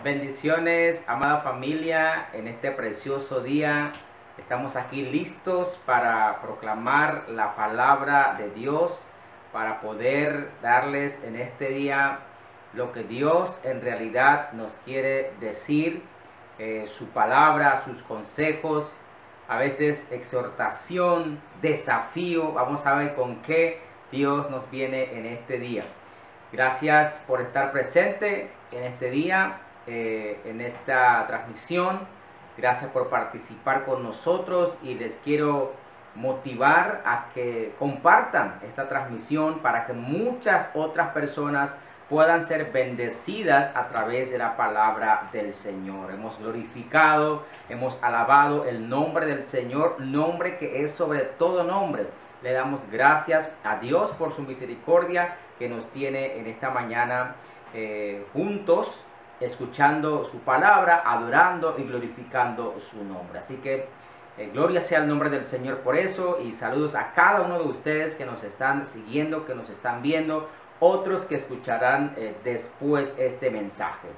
Bendiciones, amada familia, en este precioso día. Estamos aquí listos para proclamar la palabra de Dios, para poder darles en este día lo que Dios en realidad nos quiere decir, su palabra, sus consejos, a veces exhortación, desafío. Vamos a ver con qué Dios nos viene en este día. Gracias por estar presente en este día, en esta transmisión. Gracias por participar con nosotros y les quiero motivar a que compartan esta transmisión para que muchas otras personas puedan ser bendecidas a través de la palabra del Señor. Hemos glorificado, hemos alabado el nombre del Señor, nombre que es sobre todo nombre. Le damos gracias a Dios por su misericordia que nos tiene en esta mañana juntos, escuchando su palabra, adorando y glorificando su nombre. Así que gloria sea el nombre del Señor por eso, y saludos a cada uno de ustedes que nos están siguiendo, que nos están viendo, otros que escucharán después este mensaje.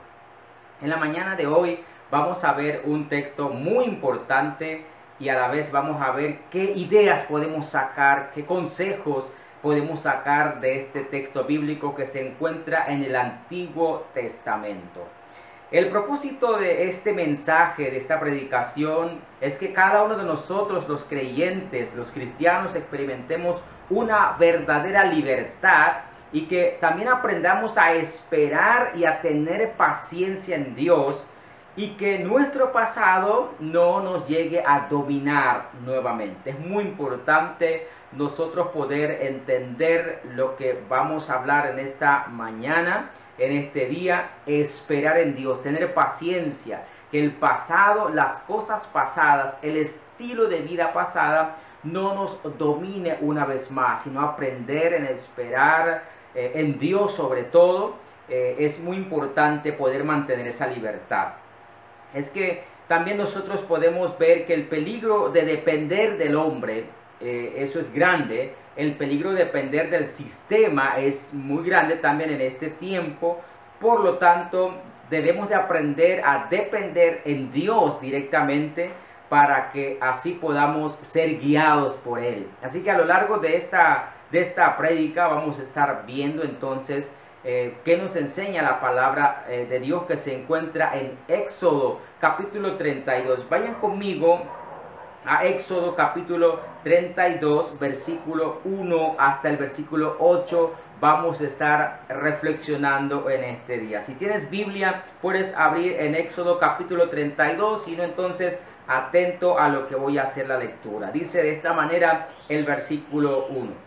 En la mañana de hoy vamos a ver un texto muy importante y a la vez vamos a ver qué ideas podemos sacar, qué consejos podemos sacar de este texto bíblico que se encuentra en el Antiguo Testamento. El propósito de este mensaje, de esta predicación, es que cada uno de nosotros, los creyentes, los cristianos, experimentemos una verdadera libertad y que también aprendamos a esperar y a tener paciencia en Dios, y que nuestro pasado no nos llegue a dominar nuevamente. Es muy importante nosotros poder entender lo que vamos a hablar en esta mañana, en este día, esperar en Dios, tener paciencia, que el pasado, las cosas pasadas, el estilo de vida pasada no nos domine una vez más, sino aprender en esperar en Dios sobre todo. Es muy importante poder mantener esa libertad. Es que también nosotros podemos ver que el peligro de depender del hombre, eso es grande. El peligro de depender del sistema es muy grande también en este tiempo. Por lo tanto, debemos de aprender a depender en Dios directamente para que así podamos ser guiados por Él. Así que a lo largo de esta prédica vamos a estar viendo entonces que nos enseña la palabra de Dios, que se encuentra en Éxodo capítulo 32. Vayan conmigo a Éxodo capítulo 32, versículo 1 hasta el versículo 8. Vamos a estar reflexionando en este día. Si tienes Biblia, puedes abrir en Éxodo capítulo 32, si no, entonces atento a lo que voy a hacer la lectura. Dice de esta manera el versículo 1.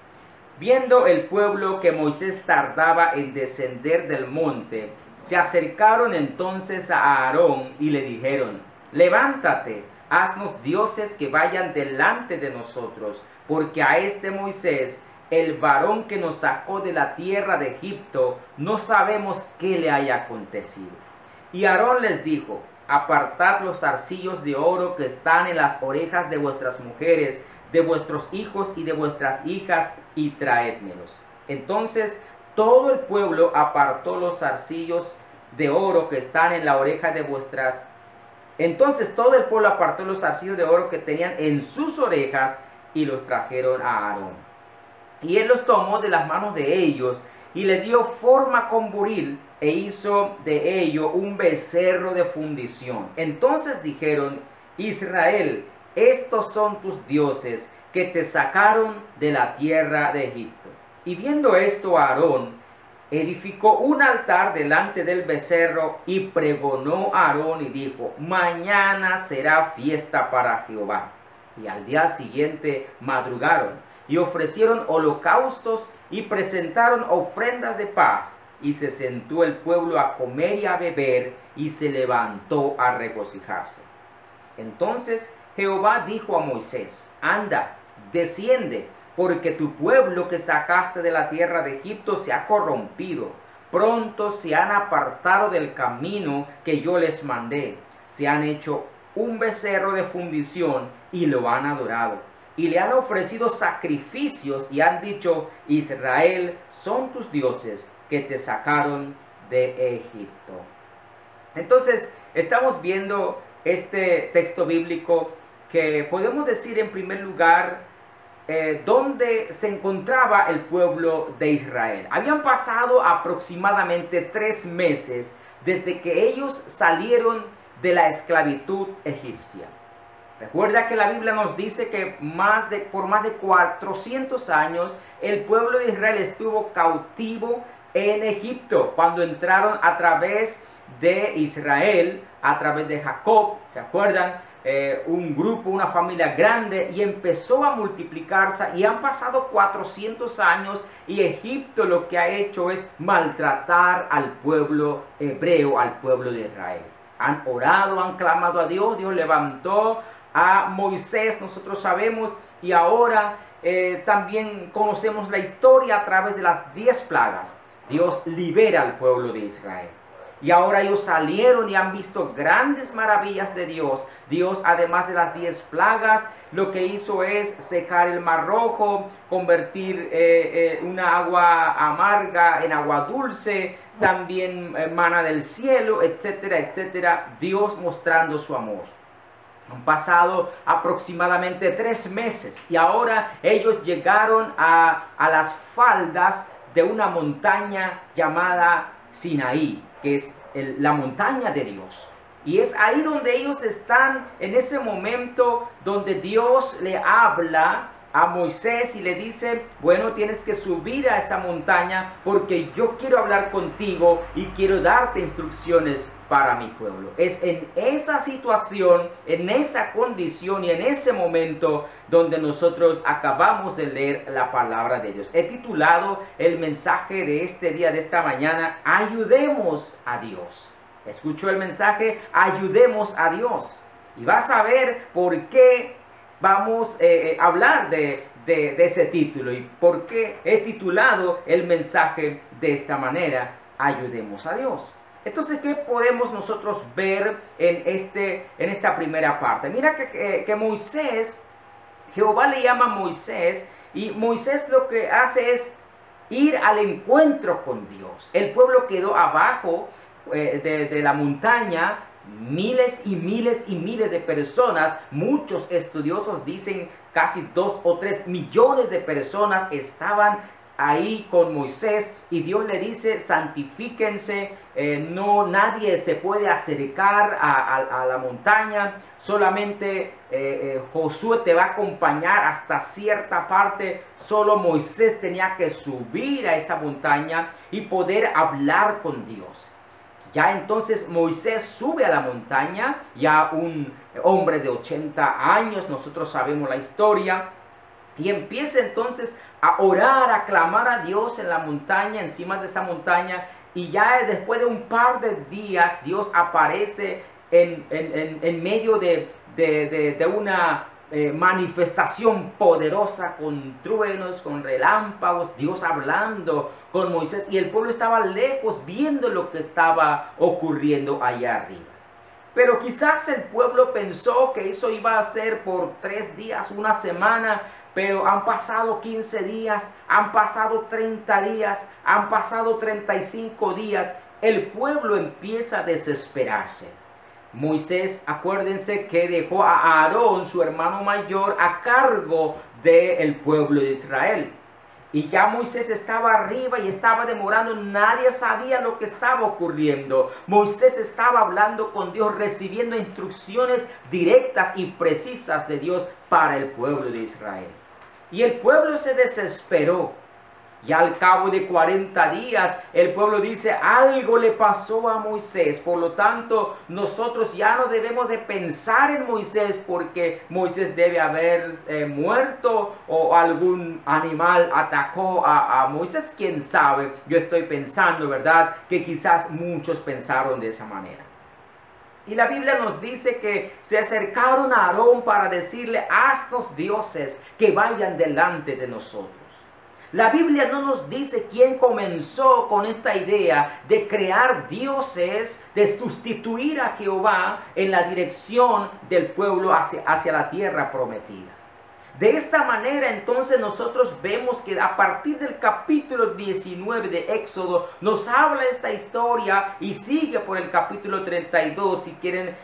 Viendo el pueblo que Moisés tardaba en descender del monte, se acercaron entonces a Aarón y le dijeron: levántate, haznos dioses que vayan delante de nosotros, porque a este Moisés, el varón que nos sacó de la tierra de Egipto, no sabemos qué le haya acontecido. Y Aarón les dijo: apartad los zarcillos de oro que están en las orejas de vuestras mujeres, de vuestros hijos y de vuestras hijas, y traédmelos. Entonces todo el pueblo apartó los zarcillos de oro que están en la oreja de vuestras. Entonces todo el pueblo apartó los zarcillos de oro que tenían en sus orejas y los trajeron a Aarón. Y él los tomó de las manos de ellos y le dio forma con buril e hizo de ello un becerro de fundición. Entonces dijeron: Israel, estos son tus dioses que te sacaron de la tierra de Egipto. Y viendo esto, Aarón edificó un altar delante del becerro y pregonó a Aarón y dijo: mañana será fiesta para Jehová. Y al día siguiente madrugaron y ofrecieron holocaustos y presentaron ofrendas de paz. Y se sentó el pueblo a comer y a beber y se levantó a regocijarse. Entonces Jehová dijo a Moisés: anda, desciende, porque tu pueblo que sacaste de la tierra de Egipto se ha corrompido. Pronto se han apartado del camino que yo les mandé. Se han hecho un becerro de fundición y lo han adorado. Y le han ofrecido sacrificios y han dicho: Israel, son tus dioses que te sacaron de Egipto. Entonces, estamos viendo este texto bíblico que podemos decir en primer lugar donde se encontraba el pueblo de Israel. Habían pasado aproximadamente 3 meses desde que ellos salieron de la esclavitud egipcia. Recuerda que la Biblia nos dice que por más de 400 años el pueblo de Israel estuvo cautivo en Egipto cuando entraron a través de Israel, a través de Jacob, ¿se acuerdan? Un grupo, una familia grande, y empezó a multiplicarse, y han pasado 400 años y Egipto lo que ha hecho es maltratar al pueblo hebreo, al pueblo de Israel. Han orado, han clamado a Dios, Dios levantó a Moisés, nosotros sabemos, y ahora también conocemos la historia a través de las 10 plagas. Dios libera al pueblo de Israel. Y ahora ellos salieron y han visto grandes maravillas de Dios. Dios, además de las 10 plagas, lo que hizo es secar el Mar Rojo, convertir una agua amarga en agua dulce, también maná del cielo, etcétera, etcétera. Dios mostrando su amor. Han pasado aproximadamente 3 meses y ahora ellos llegaron a las faldas de una montaña llamada Sinaí, que es la montaña de Dios. Y es ahí donde ellos están, en ese momento donde Dios le habla a Moisés y le dice: bueno, tienes que subir a esa montaña porque yo quiero hablar contigo y quiero darte instrucciones para mi pueblo. Es en esa situación, en esa condición y en ese momento donde nosotros acabamos de leer la palabra de Dios. He titulado el mensaje de este día, de esta mañana: ayudemos a Dios. Escuchó el mensaje: ayudemos a Dios. Y vas a ver por qué vamos a hablar de ese título y por qué he titulado el mensaje de esta manera: ayudemos a Dios. Entonces, ¿qué podemos nosotros ver en esta primera parte? Mira que Moisés, Jehová le llama a Moisés, y Moisés lo que hace es ir al encuentro con Dios. El pueblo quedó abajo de la montaña. Miles y miles y miles de personas, muchos estudiosos dicen casi 2 o 3 millones de personas estaban ahí con Moisés, y Dios le dice: santifíquense, nadie se puede acercar a la montaña, solamente Josué te va a acompañar hasta cierta parte, solo Moisés tenía que subir a esa montaña y poder hablar con Dios. Ya entonces Moisés sube a la montaña, ya un hombre de 80 años, nosotros sabemos la historia, y empieza entonces a orar, a clamar a Dios en la montaña, encima de esa montaña, y ya después de un par de días Dios aparece en medio de una manifestación poderosa, con truenos, con relámpagos, Dios hablando con Moisés, y el pueblo estaba lejos viendo lo que estaba ocurriendo allá arriba. Pero quizás el pueblo pensó que eso iba a ser por 3 días, una semana, pero han pasado 15 días, han pasado 30 días, han pasado 35 días, el pueblo empieza a desesperarse. Moisés, acuérdense que dejó a Aarón, su hermano mayor, a cargo del pueblo de Israel. Y ya Moisés estaba arriba y estaba demorando, nadie sabía lo que estaba ocurriendo. Moisés estaba hablando con Dios, recibiendo instrucciones directas y precisas de Dios para el pueblo de Israel. Y el pueblo se desesperó. Y al cabo de 40 días, el pueblo dice: algo le pasó a Moisés. Por lo tanto, nosotros ya no debemos de pensar en Moisés, porque Moisés debe haber muerto, o algún animal atacó a Moisés. ¿Quién sabe? Yo estoy pensando, ¿verdad?, que quizás muchos pensaron de esa manera. Y la Biblia nos dice que se acercaron a Aarón para decirle: haznos dioses que vayan delante de nosotros. La Biblia no nos dice quién comenzó con esta idea de crear dioses, de sustituir a Jehová en la dirección del pueblo hacia la tierra prometida. De esta manera entonces nosotros vemos que a partir del capítulo 19 de Éxodo nos habla esta historia y sigue por el capítulo 32. Si quieren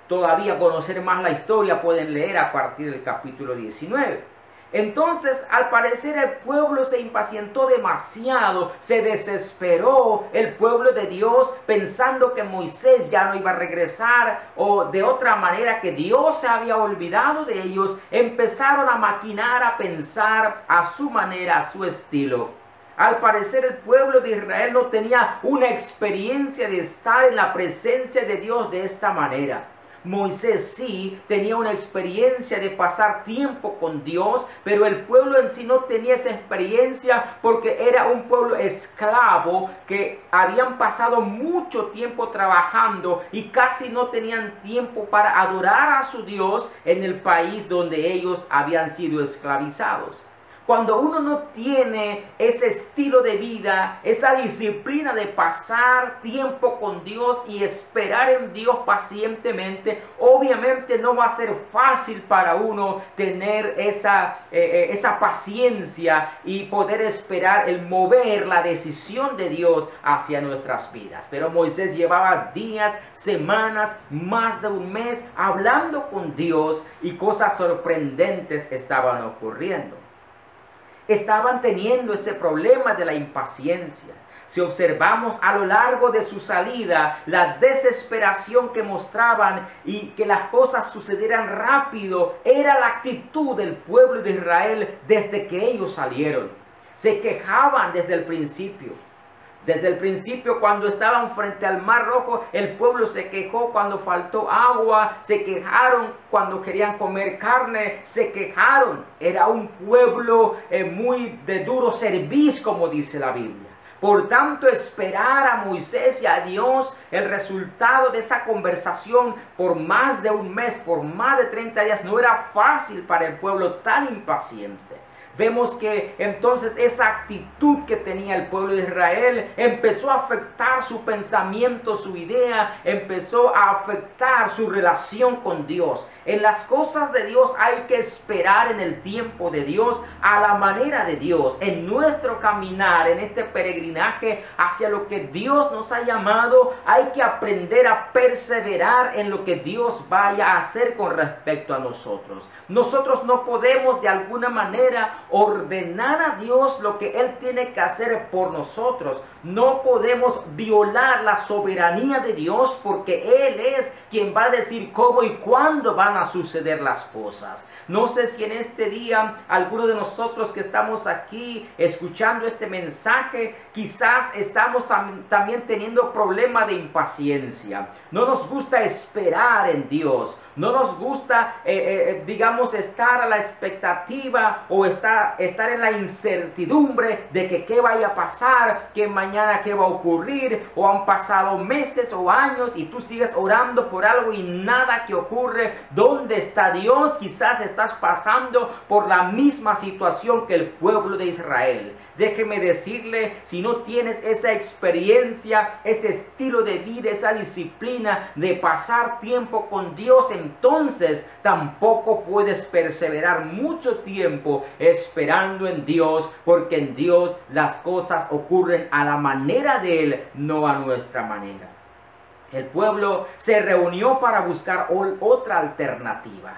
todavía conocer más la historia, pueden leer a partir del capítulo 19. Entonces, al parecer, el pueblo se impacientó demasiado, se desesperó el pueblo de Dios pensando que Moisés ya no iba a regresar o de otra manera que Dios se había olvidado de ellos. Empezaron a maquinar, a pensar a su manera, a su estilo. Al parecer el pueblo de Israel no tenía una experiencia de estar en la presencia de Dios de esta manera. Moisés sí tenía una experiencia de pasar tiempo con Dios, pero el pueblo en sí no tenía esa experiencia porque era un pueblo esclavo que habían pasado mucho tiempo trabajando y casi no tenían tiempo para adorar a su Dios en el país donde ellos habían sido esclavizados. Cuando uno no tiene ese estilo de vida, esa disciplina de pasar tiempo con Dios y esperar en Dios pacientemente, obviamente no va a ser fácil para uno tener esa paciencia y poder esperar el mover la decisión de Dios hacia nuestras vidas. Pero Moisés llevaba días, semanas, más de un mes hablando con Dios y cosas sorprendentes estaban ocurriendo. Estaban teniendo ese problema de la impaciencia. Si observamos a lo largo de su salida, la desesperación que mostraban y que las cosas sucedieran rápido, era la actitud del pueblo de Israel desde que ellos salieron. Se quejaban desde el principio. Desde el principio, cuando estaban frente al Mar Rojo, el pueblo se quejó cuando faltó agua, se quejaron cuando querían comer carne, se quejaron. Era un pueblo muy de duro cerviz, como dice la Biblia. Por tanto, esperar a Moisés y a Dios el resultado de esa conversación por más de un mes, por más de 30 días, no era fácil para el pueblo tan impaciente. Vemos que entonces esa actitud que tenía el pueblo de Israel empezó a afectar su pensamiento, su idea, empezó a afectar su relación con Dios. En las cosas de Dios hay que esperar en el tiempo de Dios, a la manera de Dios. En nuestro caminar, en este peregrinaje hacia lo que Dios nos ha llamado, hay que aprender a perseverar en lo que Dios vaya a hacer con respecto a nosotros. Nosotros no podemos de alguna manera ordenar a Dios lo que Él tiene que hacer por nosotros. No podemos violar la soberanía de Dios porque Él es quien va a decir cómo y cuándo van a suceder las cosas. No sé si en este día alguno de nosotros que estamos aquí escuchando este mensaje, quizás estamos también teniendo problemas de impaciencia. No nos gusta esperar en Dios. No nos gusta, digamos, estar a la expectativa o estar en la incertidumbre de que qué vaya a pasar, que mañana qué va a ocurrir, o han pasado meses o años y tú sigues orando por algo y nada que ocurre. ¿Dónde está Dios? Quizás estás pasando por la misma situación que el pueblo de Israel. Déjeme decirle, si no tienes esa experiencia, ese estilo de vida, esa disciplina de pasar tiempo con Dios, entonces tampoco puedes perseverar mucho tiempo esperando en Dios, porque en Dios las cosas ocurren a la manera de Él, no a nuestra manera. El pueblo se reunió para buscar otra alternativa.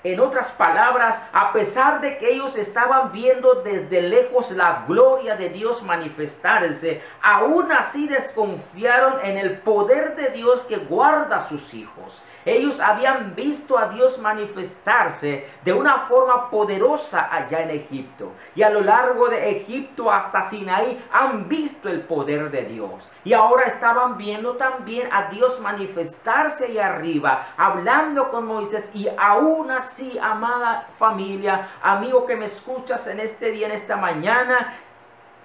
En otras palabras, a pesar de que ellos estaban viendo desde lejos la gloria de Dios manifestarse, aún así desconfiaron en el poder de Dios que guarda a sus hijos. Ellos habían visto a Dios manifestarse de una forma poderosa allá en Egipto. Y a lo largo de Egipto hasta Sinaí han visto el poder de Dios. Y ahora estaban viendo también a Dios manifestarse ahí arriba, hablando con Moisés. Y aún así, amada familia, amigo que me escuchas en este día, en esta mañana,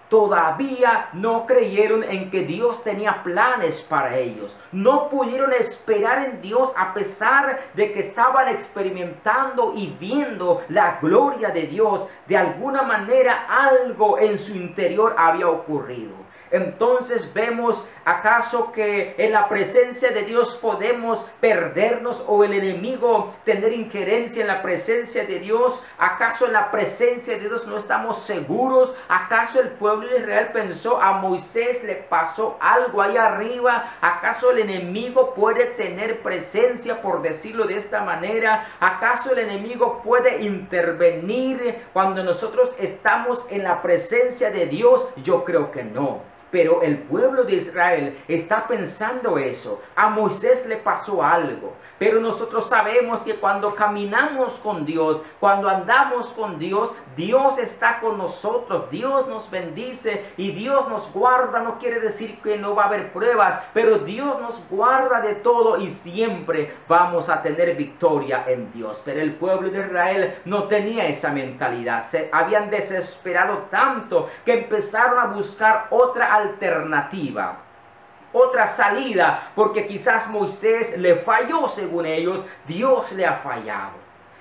todavía no creyeron en que Dios tenía planes para ellos. No pudieron esperar en Dios a pesar de que estaban experimentando y viendo la gloria de Dios. De alguna manera algo en su interior había ocurrido. Entonces vemos acaso que en la presencia de Dios podemos perdernos, o el enemigo tener injerencia en la presencia de Dios. ¿Acaso en la presencia de Dios no estamos seguros? ¿Acaso el pueblo de Israel pensó, a Moisés le pasó algo ahí arriba? ¿Acaso el enemigo puede tener presencia, por decirlo de esta manera? ¿Acaso el enemigo puede intervenir cuando nosotros estamos en la presencia de Dios? Yo creo que no. Pero el pueblo de Israel está pensando eso. A Moisés le pasó algo. Pero nosotros sabemos que cuando caminamos con Dios, cuando andamos con Dios, Dios está con nosotros. Dios nos bendice y Dios nos guarda. No quiere decir que no va a haber pruebas, pero Dios nos guarda de todo y siempre vamos a tener victoria en Dios. Pero el pueblo de Israel no tenía esa mentalidad. Se habían desesperado tanto que empezaron a buscar otra alternativa, otra salida, porque quizás Moisés le falló, según ellos, Dios le ha fallado.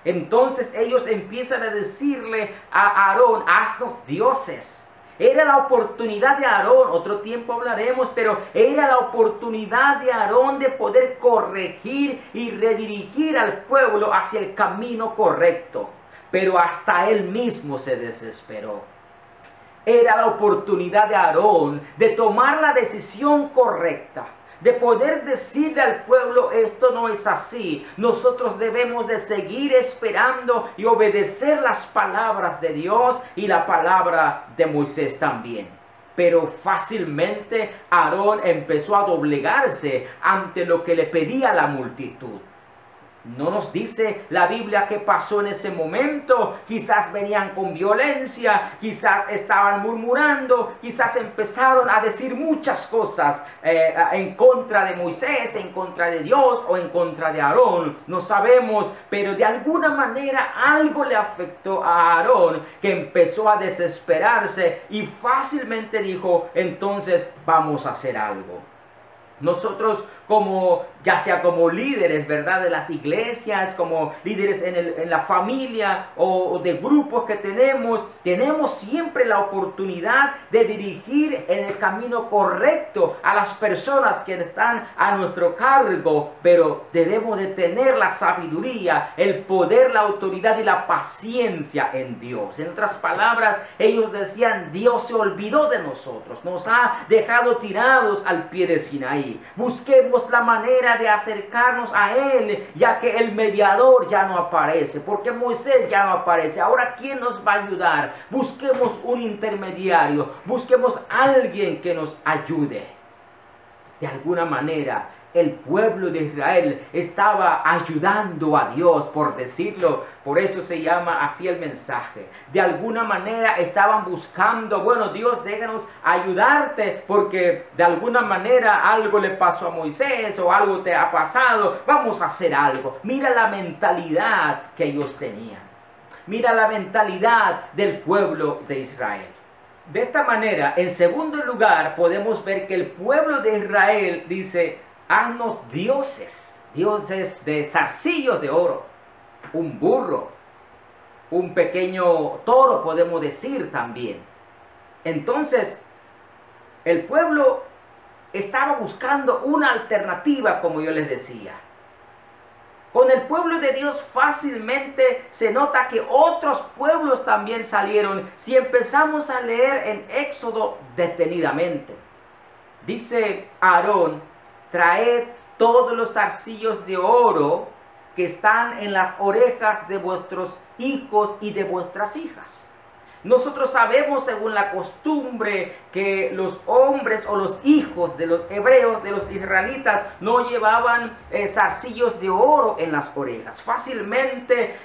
Entonces ellos empiezan a decirle a Aarón, haznos dioses. Era la oportunidad de Aarón, otro tiempo hablaremos, pero era la oportunidad de Aarón de poder corregir y redirigir al pueblo hacia el camino correcto. Pero hasta él mismo se desesperó. Era la oportunidad de Aarón de tomar la decisión correcta, de poder decirle al pueblo, esto no es así. Nosotros debemos de seguir esperando y obedecer las palabras de Dios y la palabra de Moisés también. Pero fácilmente Aarón empezó a doblegarse ante lo que le pedía la multitud. No nos dice la Biblia qué pasó en ese momento. Quizás venían con violencia, quizás estaban murmurando, quizás empezaron a decir muchas cosas en contra de Moisés, en contra de Dios o en contra de Aarón. No sabemos, pero de alguna manera algo le afectó a Aarón, que empezó a desesperarse y fácilmente dijo, entonces vamos a hacer algo. Nosotros ya sea como líderes, ¿verdad?, de las iglesias, como líderes en la familia o de grupos que tenemos siempre la oportunidad de dirigir en el camino correcto a las personas que están a nuestro cargo, pero debemos de tener la sabiduría, el poder, la autoridad y la paciencia en Dios. En otras palabras, ellos decían, Dios se olvidó de nosotros, nos ha dejado tirados al pie de Sinaí. Busquemos la manera de acercarnos a Él, ya que el mediador ya no aparece, porque Moisés ya no aparece. Ahora, ¿quién nos va a ayudar? Busquemos un intermediario, busquemos a alguien que nos ayude. De alguna manera, el pueblo de Israel estaba ayudando a Dios, por decirlo. Por eso se llama así el mensaje. De alguna manera estaban buscando, bueno, Dios, déjanos ayudarte, porque de alguna manera algo le pasó a Moisés o algo te ha pasado. Vamos a hacer algo. Mira la mentalidad que ellos tenían. Mira la mentalidad del pueblo de Israel. De esta manera, en segundo lugar, podemos ver que el pueblo de Israel dice, haznos dioses, dioses de zarcillos de oro, un burro, un pequeño toro, podemos decir también. Entonces, el pueblo estaba buscando una alternativa, como yo les decía. Con el pueblo de Dios fácilmente se nota que otros pueblos también salieron. Si empezamos a leer en Éxodo detenidamente, dice Aarón, traed todos los zarcillos de oro que están en las orejas de vuestros hijos y de vuestras hijas. Nosotros sabemos, según la costumbre, que los hombres o los hijos de los hebreos, de los israelitas, no llevaban zarcillos de oro en las orejas. Fácilmente,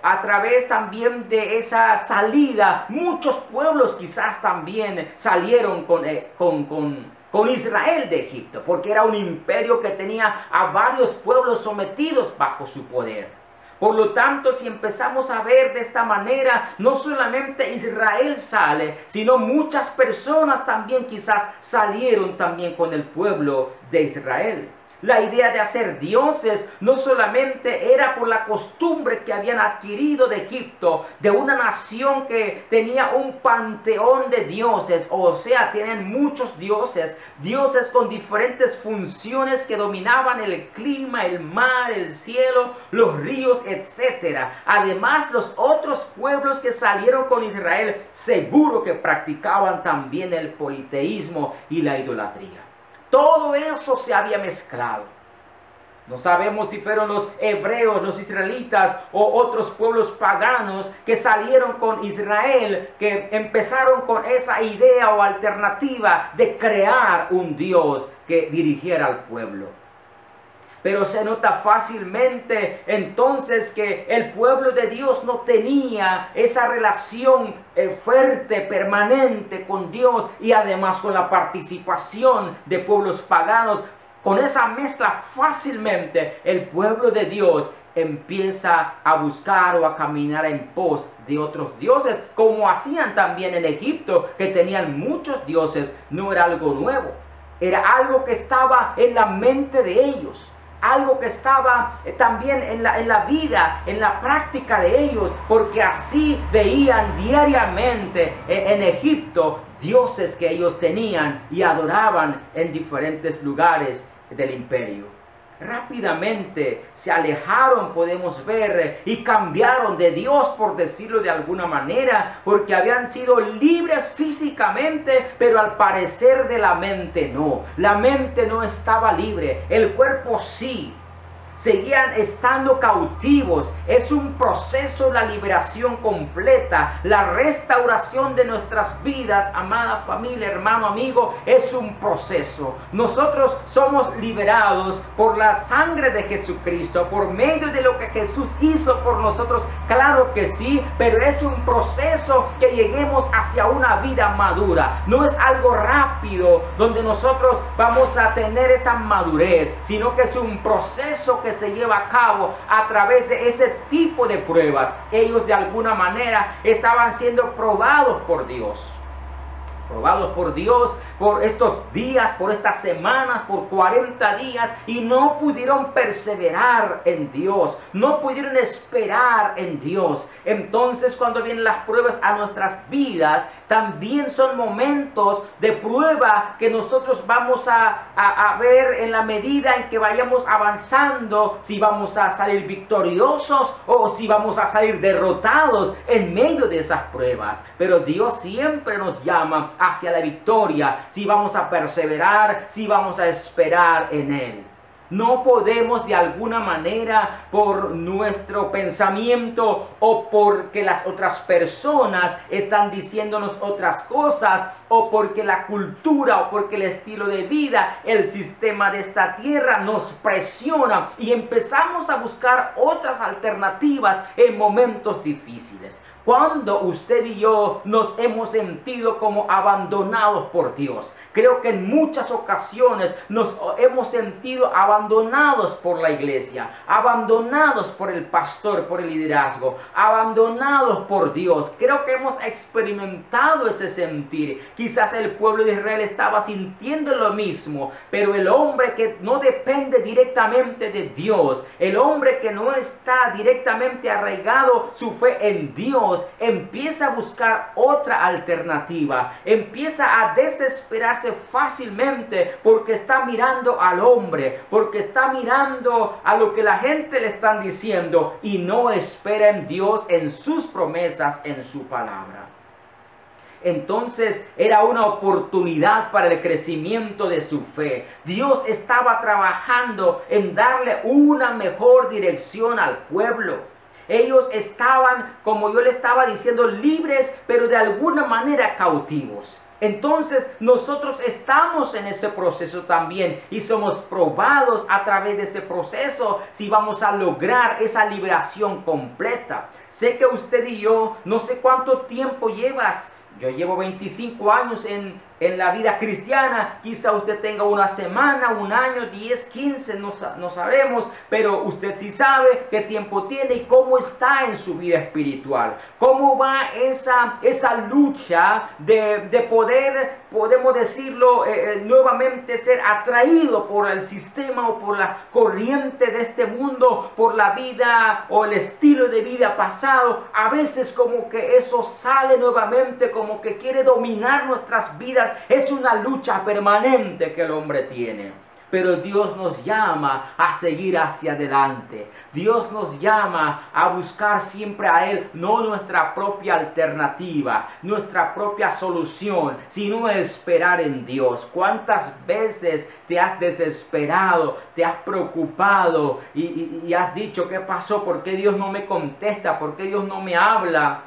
a través también de esa salida, muchos pueblos quizás también salieron con Israel de Egipto, porque era un imperio que tenía a varios pueblos sometidos bajo su poder. Por lo tanto, si empezamos a ver de esta manera, no solamente Israel sale, sino muchas personas también quizás salieron también con el pueblo de Israel. La idea de hacer dioses no solamente era por la costumbre que habían adquirido de Egipto, de una nación que tenía un panteón de dioses, o sea, tienen muchos dioses, dioses con diferentes funciones que dominaban el clima, el mar, el cielo, los ríos, etc. Además, los otros pueblos que salieron con Israel, seguro que practicaban también el politeísmo y la idolatría. Todo eso se había mezclado. No sabemos si fueron los hebreos, los israelitas o otros pueblos paganos que salieron con Israel, que empezaron con esa idea o alternativa de crear un Dios que dirigiera al pueblo. Pero se nota fácilmente entonces que el pueblo de Dios no tenía esa relación fuerte, permanente con Dios, y además con la participación de pueblos paganos. Con esa mezcla fácilmente el pueblo de Dios empieza a buscar o a caminar en pos de otros dioses, como hacían también en Egipto, que tenían muchos dioses. No era algo nuevo, era algo que estaba en la mente de ellos. Algo que estaba también en la vida, en la práctica de ellos, porque así veían diariamente en Egipto dioses que ellos tenían y adoraban en diferentes lugares del imperio. Rápidamente se alejaron, podemos ver, y cambiaron de Dios, por decirlo de alguna manera, porque habían sido libres físicamente, pero al parecer de la mente no. La mente no estaba libre, el cuerpo sí. Seguían estando cautivos. Es un proceso, la liberación completa, la restauración de nuestras vidas, amada familia, hermano, amigo, es un proceso. Nosotros somos liberados por la sangre de Jesucristo, por medio de lo que Jesús hizo por nosotros, claro que sí, pero es un proceso que lleguemos hacia una vida madura. No es algo rápido donde nosotros vamos a tener esa madurez, sino que es un proceso que se lleva a cabo a través de ese tipo de pruebas. Ellos de alguna manera estaban siendo probados por Dios. Probados por Dios por estos días, por estas semanas, por 40 días, y no pudieron perseverar en Dios, no pudieron esperar en Dios. Entonces, cuando vienen las pruebas a nuestras vidas, también son momentos de prueba que nosotros vamos a ver en la medida en que vayamos avanzando, si vamos a salir victoriosos o si vamos a salir derrotados en medio de esas pruebas. Pero Dios siempre nos llama hacia la victoria, si vamos a perseverar, si vamos a esperar en Él. No podemos de alguna manera, por nuestro pensamiento o porque las otras personas están diciéndonos otras cosas, o porque la cultura o porque el estilo de vida, el sistema de esta tierra nos presiona y empezamos a buscar otras alternativas en momentos difíciles. Cuando usted y yo nos hemos sentido como abandonados por Dios. Creo que en muchas ocasiones nos hemos sentido abandonados por la iglesia, abandonados por el pastor, por el liderazgo, abandonados por Dios. Creo que hemos experimentado ese sentir. Quizás el pueblo de Israel estaba sintiendo lo mismo, pero el hombre que no depende directamente de Dios, el hombre que no está directamente arraigado su fe en Dios, empieza a buscar otra alternativa, empieza a desesperarse fácilmente porque está mirando al hombre, porque está mirando a lo que la gente le están diciendo y no espera en Dios, en sus promesas, en su palabra. Entonces era una oportunidad para el crecimiento de su fe. Dios estaba trabajando en darle una mejor dirección al pueblo. Ellos estaban, como yo le estaba diciendo, libres, pero de alguna manera cautivos. Entonces nosotros estamos en ese proceso también y somos probados a través de ese proceso si vamos a lograr esa liberación completa. Sé que usted y yo, no sé cuánto tiempo llevas. Yo llevo 25 años en en la vida cristiana. Quizá usted tenga una semana, un año, 10, 15, no sabemos, pero usted sí sabe qué tiempo tiene y cómo está en su vida espiritual. Cómo va esa lucha de poder, podemos decirlo, nuevamente ser atraído por el sistema o por la corriente de este mundo, por la vida o el estilo de vida pasado. A veces como que eso sale nuevamente, como que quiere dominar nuestras vidas. Es una lucha permanente que el hombre tiene. Pero Dios nos llama a seguir hacia adelante. Dios nos llama a buscar siempre a Él, no nuestra propia alternativa, nuestra propia solución, sino esperar en Dios. ¿Cuántas veces te has desesperado, te has preocupado y has dicho, ¿qué pasó? ¿Por qué Dios no me contesta? ¿Por qué Dios no me habla?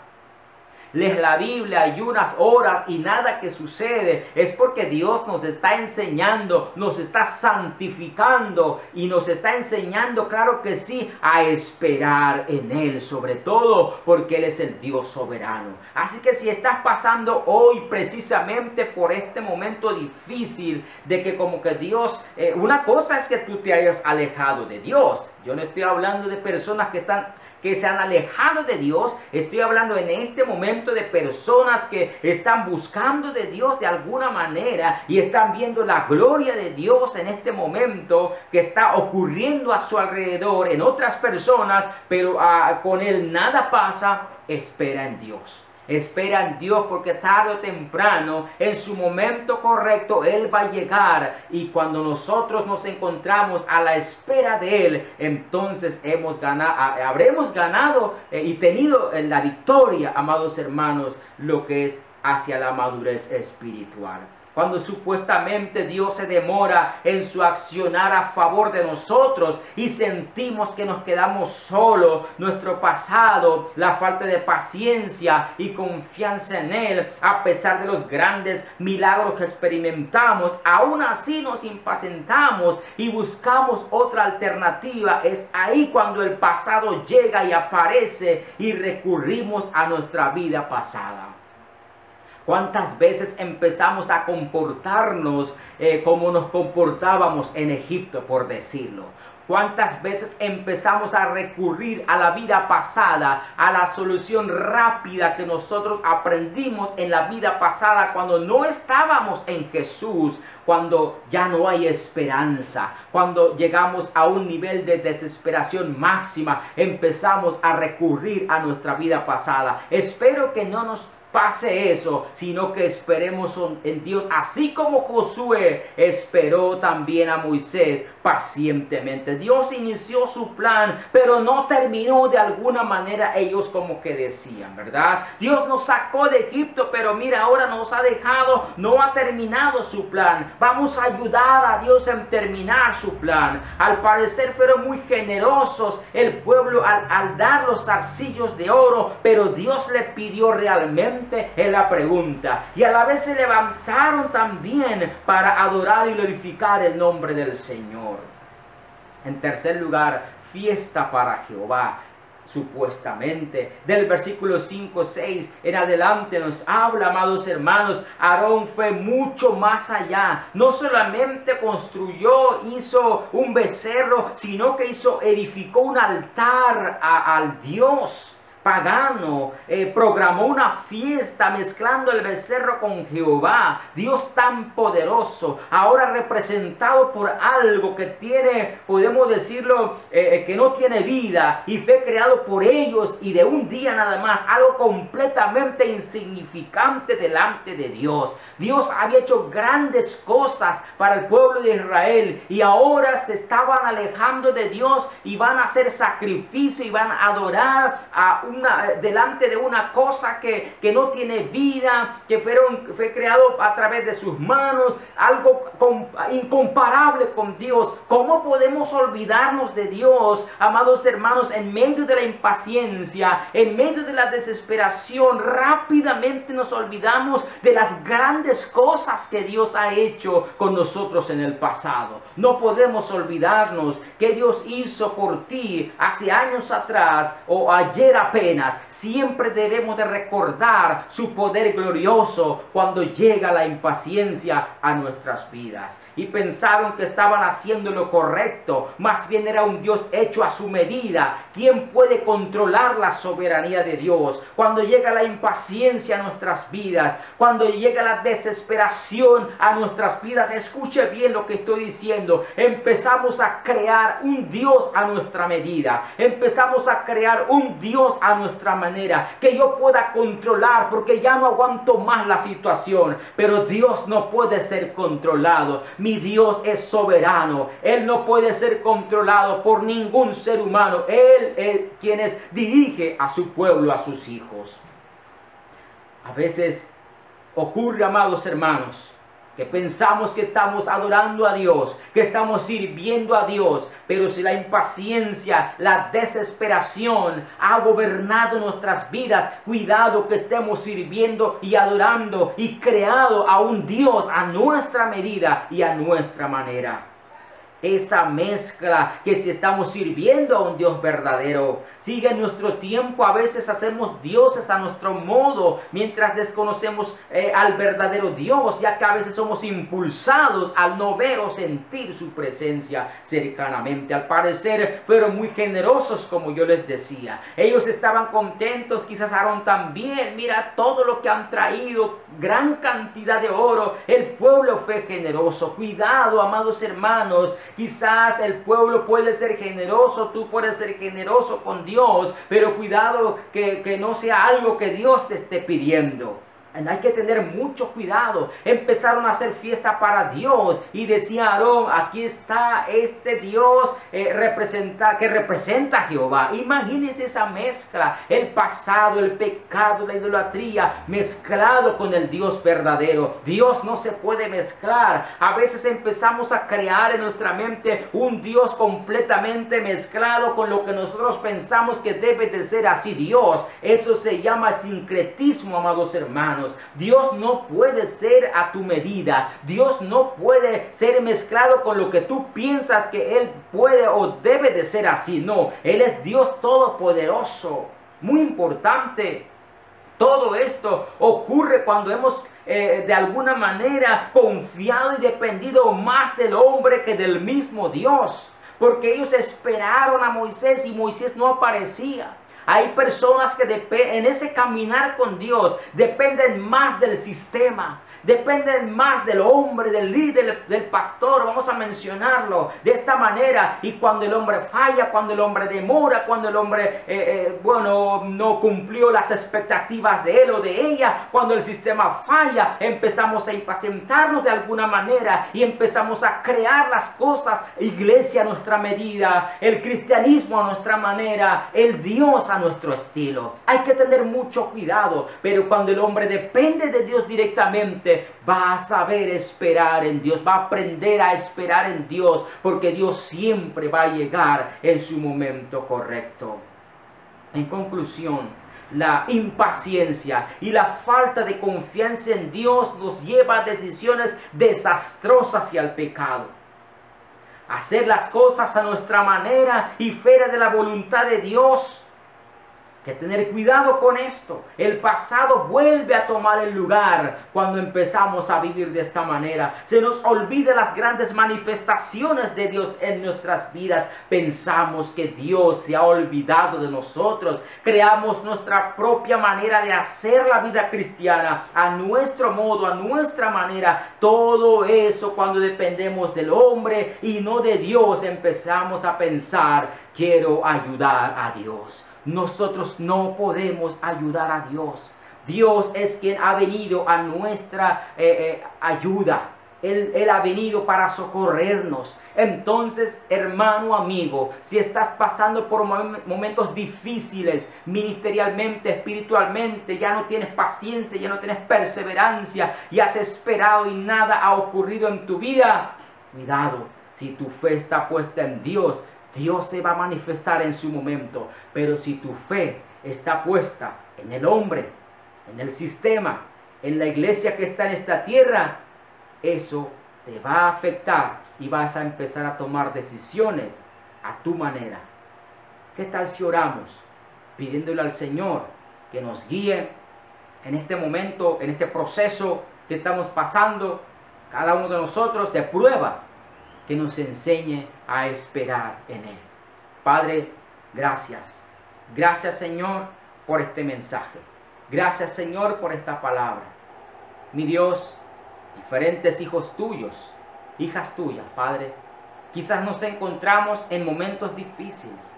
Lees la Biblia, ayunas horas y nada que sucede. Es porque Dios nos está enseñando, nos está santificando y nos está enseñando, claro que sí, a esperar en Él, sobre todo porque Él es el Dios soberano. Así que si estás pasando hoy precisamente por este momento difícil de que como que Dios, una cosa es que tú te hayas alejado de Dios. Yo no estoy hablando de personas que se han alejado de Dios. Estoy hablando en este momento de personas que están buscando de Dios de alguna manera y están viendo la gloria de Dios en este momento que está ocurriendo a su alrededor en otras personas, pero con Él nada pasa. Espera en Dios. Espera en Dios, porque tarde o temprano, en su momento correcto, Él va a llegar. Y cuando nosotros nos encontramos a la espera de Él, entonces habremos ganado y tenido la victoria, amados hermanos, lo que es hacia la madurez espiritual. Cuando supuestamente Dios se demora en su accionar a favor de nosotros y sentimos que nos quedamos solos, nuestro pasado, la falta de paciencia y confianza en Él, a pesar de los grandes milagros que experimentamos, aún así nos impacientamos y buscamos otra alternativa. Es ahí cuando el pasado llega y aparece y recurrimos a nuestra vida pasada. ¿Cuántas veces empezamos a comportarnos como nos comportábamos en Egipto, por decirlo? ¿Cuántas veces empezamos a recurrir a la vida pasada, a la solución rápida que nosotros aprendimos en la vida pasada cuando no estábamos en Jesús, cuando ya no hay esperanza, cuando llegamos a un nivel de desesperación máxima, empezamos a recurrir a nuestra vida pasada? Espero que no nos pase eso, sino que esperemos en Dios, así como Josué esperó también a Moisés pacientemente. Dios inició su plan, pero no terminó de alguna manera ellos como que decían, ¿verdad? Dios nos sacó de Egipto, pero mira, ahora nos ha dejado, no ha terminado su plan. Vamos a ayudar a Dios en terminar su plan. Al parecer fueron muy generosos el pueblo al dar los zarcillos de oro, pero Dios le pidió realmente en la pregunta, y a la vez se levantaron también para adorar y glorificar el nombre del Señor. En tercer lugar, fiesta para Jehová. Supuestamente, del versículo 5, 6 en adelante nos habla, amados hermanos, Aarón fue mucho más allá. No solamente construyó, hizo un becerro, sino que edificó un altar al Dios pagano, programó una fiesta mezclando el becerro con Jehová. Dios tan poderoso, ahora representado por algo que tiene, podemos decirlo, que no tiene vida y fue creado por ellos y de un día nada más, algo completamente insignificante delante de Dios. Dios había hecho grandes cosas para el pueblo de Israel y ahora se estaban alejando de Dios y van a hacer sacrificio y van a adorar delante de una cosa que no tiene vida, que fue creado a través de sus manos, algo incomparable con Dios. ¿Cómo podemos olvidarnos de Dios, amados hermanos, en medio de la impaciencia, en medio de la desesperación? Rápidamente nos olvidamos de las grandes cosas que Dios ha hecho con nosotros en el pasado. No podemos olvidarnos que Dios hizo por ti hace años atrás o ayer apenas. buenas. Siempre debemos de recordar su poder glorioso cuando llega la impaciencia a nuestras vidas. Y pensaron que estaban haciendo lo correcto, más bien era un Dios hecho a su medida. ¿Quién puede controlar la soberanía de Dios? Cuando llega la impaciencia a nuestras vidas, cuando llega la desesperación a nuestras vidas, escuche bien lo que estoy diciendo, empezamos a crear un Dios a nuestra medida, empezamos a crear un Dios a nuestra manera, que yo pueda controlar porque ya no aguanto más la situación. Pero Dios no puede ser controlado. Mi Dios es soberano. Él no puede ser controlado por ningún ser humano. Él es quien dirige a su pueblo, a sus hijos. A veces ocurre, amados hermanos, que pensamos que estamos adorando a Dios, que estamos sirviendo a Dios, pero si la impaciencia, la desesperación ha gobernado nuestras vidas, cuidado que estemos sirviendo y adorando y creado a un Dios a nuestra medida y a nuestra manera. Esa mezcla, que si estamos sirviendo a un Dios verdadero, sigue en nuestro tiempo. A veces hacemos dioses a nuestro modo, mientras desconocemos al verdadero Dios, ya que a veces somos impulsados al no ver o sentir su presencia cercanamente. Al parecer fueron muy generosos, como yo les decía. Ellos estaban contentos, quizás Aarón también. Mira todo lo que han traído, gran cantidad de oro. El pueblo fue generoso. Cuidado, amados hermanos. Quizás el pueblo puede ser generoso, tú puedes ser generoso con Dios, pero cuidado que no sea algo que Dios te esté pidiendo. Hay que tener mucho cuidado. Empezaron a hacer fiesta para Dios y decía Aarón, aquí está este Dios que representa a Jehová. Imagínense esa mezcla, el pasado, el pecado, la idolatría mezclado con el Dios verdadero. Dios no se puede mezclar. A veces empezamos a crear en nuestra mente un Dios completamente mezclado con lo que nosotros pensamos que debe de ser así Dios. Eso se llama sincretismo, amados hermanos. Dios no puede ser a tu medida. Dios no puede ser mezclado con lo que tú piensas que Él puede o debe de ser así. No, Él es Dios todopoderoso. Muy importante. Todo esto ocurre cuando hemos de alguna manera confiado y dependido más del hombre que del mismo Dios. Porque ellos esperaron a Moisés y Moisés no aparecía. Hay personas que en ese caminar con Dios dependen más del sistema, dependen más del hombre, del líder, del pastor, vamos a mencionarlo de esta manera. Y cuando el hombre falla, cuando el hombre demora, cuando el hombre, no cumplió las expectativas de él o de ella, cuando el sistema falla, empezamos a impacientarnos de alguna manera y empezamos a crear las cosas, iglesia a nuestra medida, el cristianismo a nuestra manera, el Dios a nuestro estilo. Hay que tener mucho cuidado, pero cuando el hombre depende de Dios directamente, va a saber esperar en Dios, va a aprender a esperar en Dios, porque Dios siempre va a llegar en su momento correcto. En conclusión, la impaciencia y la falta de confianza en Dios nos lleva a decisiones desastrosas y al pecado. Hacer las cosas a nuestra manera y fuera de la voluntad de Dios. Hay que tener cuidado con esto. El pasado vuelve a tomar el lugar cuando empezamos a vivir de esta manera. Se nos olvida las grandes manifestaciones de Dios en nuestras vidas. Pensamos que Dios se ha olvidado de nosotros. Creamos nuestra propia manera de hacer la vida cristiana a nuestro modo, a nuestra manera. Todo eso, cuando dependemos del hombre y no de Dios, empezamos a pensar, quiero ayudar a Dios. Nosotros no podemos ayudar a Dios. Dios es quien ha venido a nuestra ayuda. Él ha venido para socorrernos. Entonces, hermano, amigo, si estás pasando por momentos difíciles, ministerialmente, espiritualmente, ya no tienes paciencia, ya no tienes perseverancia, y has esperado y nada ha ocurrido en tu vida, cuidado. Si tu fe está puesta en Dios, Dios se va a manifestar en su momento. Pero si tu fe está puesta en el hombre, en el sistema, en la iglesia que está en esta tierra, eso te va a afectar y vas a empezar a tomar decisiones a tu manera. ¿Qué tal si oramos? pidiéndole al Señor que nos guíe en este momento, en este proceso que estamos pasando, cada uno de nosotros de prueba, que nos enseñe a esperar en Él. Padre, gracias. Gracias, Señor, por este mensaje. Gracias, Señor, por esta palabra. Mi Dios, diferentes hijos tuyos, hijas tuyas, Padre, quizás nos encontramos en momentos difíciles,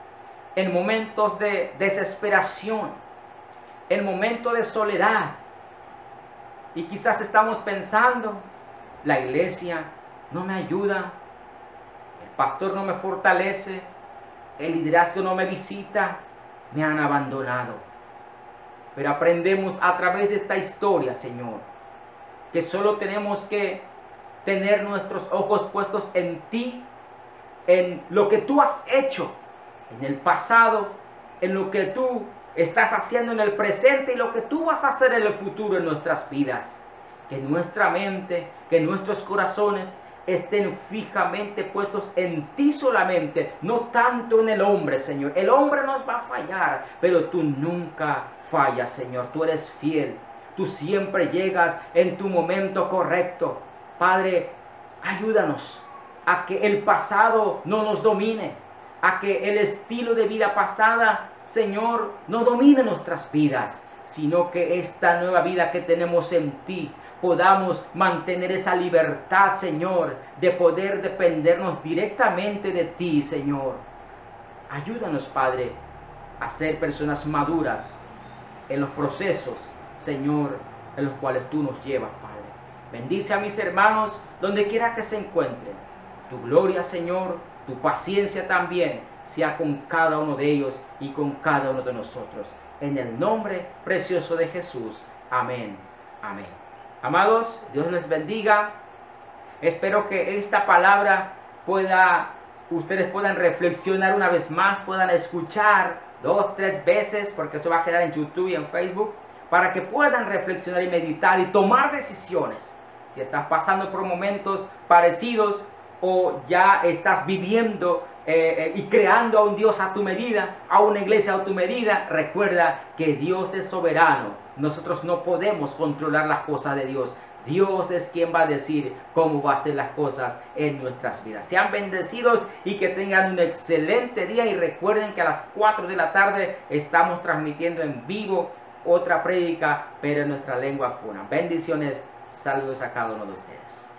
en momentos de desesperación, en momentos de soledad. Y quizás estamos pensando, la iglesia no me ayuda, el pastor no me fortalece, el liderazgo no me visita, me han abandonado. Pero aprendemos a través de esta historia, Señor, que solo tenemos que tener nuestros ojos puestos en ti, en lo que tú has hecho en el pasado, en lo que tú estás haciendo en el presente y lo que tú vas a hacer en el futuro en nuestras vidas. Que nuestra mente, que nuestros corazones estén fijamente puestos en ti solamente, no tanto en el hombre, Señor. El hombre nos va a fallar, pero tú nunca fallas, Señor. Tú eres fiel. Tú siempre llegas en tu momento correcto. Padre, ayúdanos a que el pasado no nos domine, a que el estilo de vida pasada, Señor, no domine nuestras vidas, sino que esta nueva vida que tenemos en ti, podamos mantener esa libertad, Señor, de poder dependernos directamente de ti, Señor. Ayúdanos, Padre, a ser personas maduras en los procesos, Señor, en los cuales tú nos llevas, Padre. Bendice a mis hermanos donde quiera que se encuentren. Tu gloria, Señor, tu paciencia también sea con cada uno de ellos y con cada uno de nosotros. En el nombre precioso de Jesús. Amén. Amén. Amados, Dios les bendiga. Espero que esta palabra ustedes puedan reflexionar una vez más, puedan escuchar 2, 3 veces, porque eso va a quedar en YouTube y en Facebook, para que puedan reflexionar y meditar y tomar decisiones. Si estás pasando por momentos parecidos o ya estás viviendo y creando a un Dios a tu medida, a una iglesia a tu medida, recuerda que Dios es soberano. Nosotros no podemos controlar las cosas de Dios. Dios es quien va a decir cómo va a ser las cosas en nuestras vidas. Sean bendecidos y que tengan un excelente día. Y recuerden que a las 4 de la tarde estamos transmitiendo en vivo otra prédica, pero en nuestra lengua cuna. Bendiciones, saludos a cada uno de ustedes.